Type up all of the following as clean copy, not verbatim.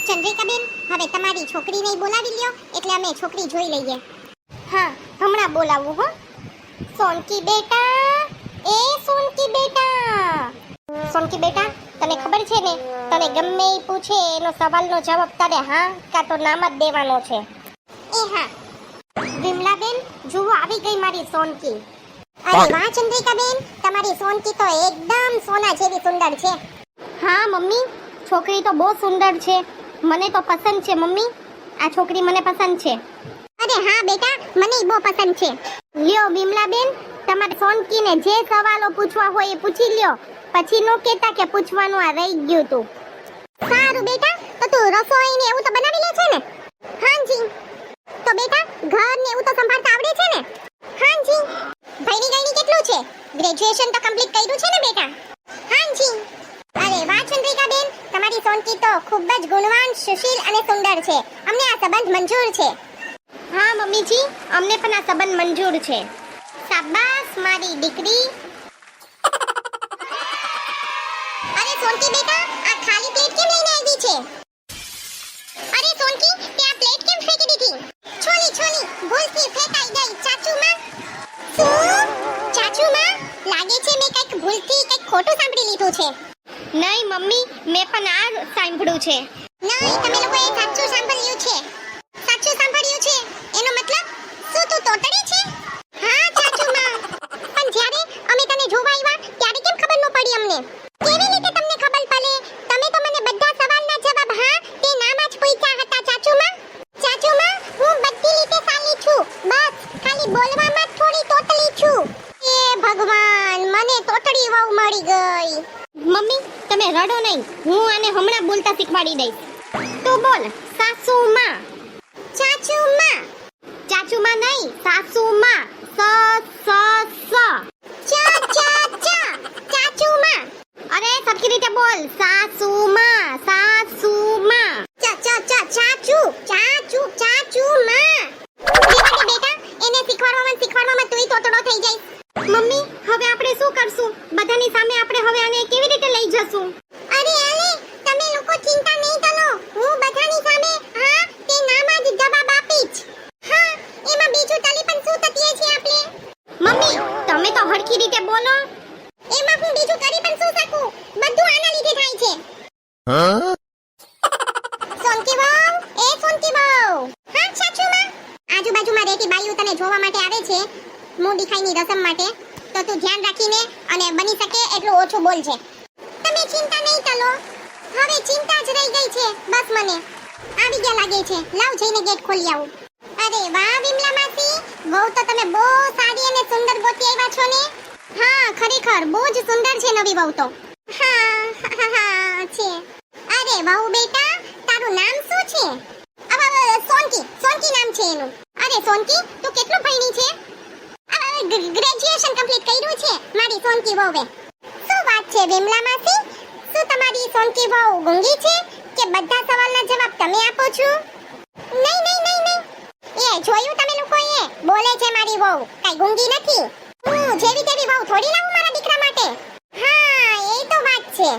ચંદ્રિકાબેન, હવે તમારી છોકરીને બોલાવી લ્યો એટલે અમે છોકરી જોઈ લઈએ. હા, હમણાં બોલાવું હો. સોનકી બેટા, એ સોનકી બેટા. સોનકી બેટા, તને ખબર છે ને, તને ગમે એ પૂછે એનો સવાલનો જવાબ તારે હા કાં તો નામ જ દેવાનો છે. એ હા. વિમલાબેન, જુઓ આવી ગઈ મારી સોનકી. અરે વાહ ચંદ્રિકાબેન, તમારી સોનકી તો એકદમ સોના જેવી સુંદર છે. હા મમ્મી, છોકરી તો બહુ સુંદર છે. મને તો પસંદ છે મમ્મી, આ છોકરી મને પસંદ છે. અરે હા બેટા, મને બહુ પસંદ છે. લ્યો વિમલાબેન, તમારે સોનકીને જે સવાલો પૂછવા હોય એ પૂછી લ્યો. પછી નો કહેતા કે પૂછવાનું આ રહી ગયું તું. સારું બેટા, તો તું રસોઈ ને એવું તો બનાવી લે છે ને? હાજી. તો બેટા, ઘર ને એવું તો સંભાળતા આવડે છે ને? હાજી. ભણી ગણી કેટલું છે? ગ્રેજ્યુએશન તો કમ્પ્લીટ કર્યું છે ને બેટા? હાજી. અરે વાહ ચંદ્રિકાબેન, તમારી સોનકી તો ખૂબ જ ગુણવાન, સુશીલ અને સુંદર છે. અમને આ સંબંધ મંજૂર છે. હા મમ્મીજી, અમને પણ આ સંબંધ મંજૂર છે. શાબાશ મારી દીકરી. અરે સોનકી બેટા, આ ખાલી પ્લેટ કેમ લઈને આવી છે? અરે સોનકી, તે આ પ્લેટ કેમ ફેંકી દીધી? છોલી છોલી, ભૂલથી ફેંકાઈ ગઈ ચાચુમાં. શું? ચાચુમાં, લાગે છે મેં કંઈક ભૂલથી કંઈક ખોટું સાંભળી લીધું છે. નહીં મમ્મી, મેં પણ આ સાંભળ્યું છે. નહીં, તમે લોકોએ સાચું સાંભળ્યું છે. સાચું સાંભળ્યું છે એનો મતલબ શું તું તોતડી છે? હા ચાચુમાં. પણ જ્યારે અમે તને જોવા આવ્યા ત્યારે કેમ ખબર ન પડી અમને? કેવી રીતે તમને ખબર પડે? તમે તો મને બધા સવાલના જવાબ હા તે નામ જ પૂછ્યા હતા ચાચુમાં. ચાચુમાં, હું બધી રીતે સાલી છું. બસ ખાલી બોલવામાં થોડી તોતલી છું. એ ભગવાન, મને તોતડી વહુ મળી ગઈ. મમ્મી, તમે રડો નહીં, હું આને હમણાં બોલતા શીખવાડી દઈશ. તું બોલ, સાસુમાં. ચાચુમાં. ચાચુમાં નહીં, સાસુમાં. સ સ સ. ચા ચા ચા. ચાચુમાં. અરે સરખી રીતે બોલ, સાસુમાં. સાસુમાં. ચા ચા ચા. ચાચુ. ચાચુ. ચાચુમાં. બેટા, એને શીખવાડવામાં તુંય તોતડો થઈ જાય. મમ્મી, હવે આપણે શું કરશું? બધાની સામે આપણે હવે આને કેવી રીતે લઈ જશું? અરે આલે, તમે લોકો ચિંતા નહીં કરો. હું બધાની સામે હા તે નામ જ જવાબ આપીશ. હા, એમાં બીજું તલી પણ શું તતીએ છે આપણે? મમ્મી, તમે તો હરખી રીતે બોલો. એમાં હું બીજું કરી પણ શું શકું? બધું આના લીધે થાય છે. સોનકી બહુ, એ સોનકી બહુ. હા સાચુમાં. આજુબાજુમાં રહેતી બાઈઓ તને જોવા માટે આવે છે મું દિખાઈની રસમ માટે, તો તું ધ્યાન રાખીને અને બની શકે એટલું ઓછું બોલજે. તમે ચિંતા નહીં કરો, હવે ચિંતા જ રહી ગઈ છે બસ મને. આવી ગયા લાગે છે, લાવ જઈને ગેટ ખોલી આવું. અરે વાહ વિમલા માસી, બહુ તો તમે બહુ સારી અને સુંદર ગોતી આવ્યા છો ને. હા ખરેખર બહુ જ સુંદર છે નવી વહુ તો. હા છે. અરે વહુ બેટા, તારું નામ શું છે? સોનકી. સોનકી નામ છે એનું. અરે સોનકી, તું કેટલું ભણી છે? ગ્રેજ્યુએશન કમ્પ્લીટ કર્યું છે મારી સોનકી વહુએ. શું વાત છે વિમલા માસી? શું તમારી સોનકી વહુ ગુંગી છે કે બધા સવાલના જવાબ તમે આપો છો? નહીં. એ જોયું તમે લોકોએ? બોલે છે મારી વહુ, કાઈ ગુંગી નથી. હું જેવી તેવી વહુ થોડી લાવું મારા દીકરા માટે. હા, એ તો વાત છે.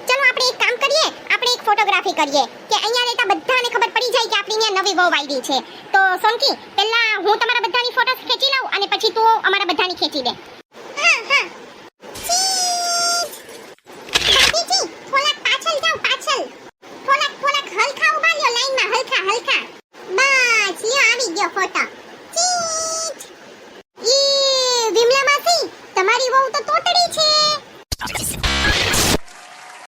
ચલો આપણે એક કામ કરીએ, આપણે એક ફોટોગ્રાફી કરીએ કે અહીંયા રહેતા બધાને ખબર પડી જાય કે આપણી અહીંયા નવી વહુ આવી છે. તો સોનકી, પહેલા હું તમારા બધાની ફોટોસ ખેંચી લઉં અને પછી તું અમારા બધાની ખેંચી દે. હા. ભાભીજી, થોડાક પાછળ જાઓ, પાછળ. થોડાક હલકા ઊભા લ્યો લાઈનમાં, હલકા. બસ, લ્યો આવી ગયો ફોટો. વિમલા માસી, તમારી વહુ તો તોતડી છે.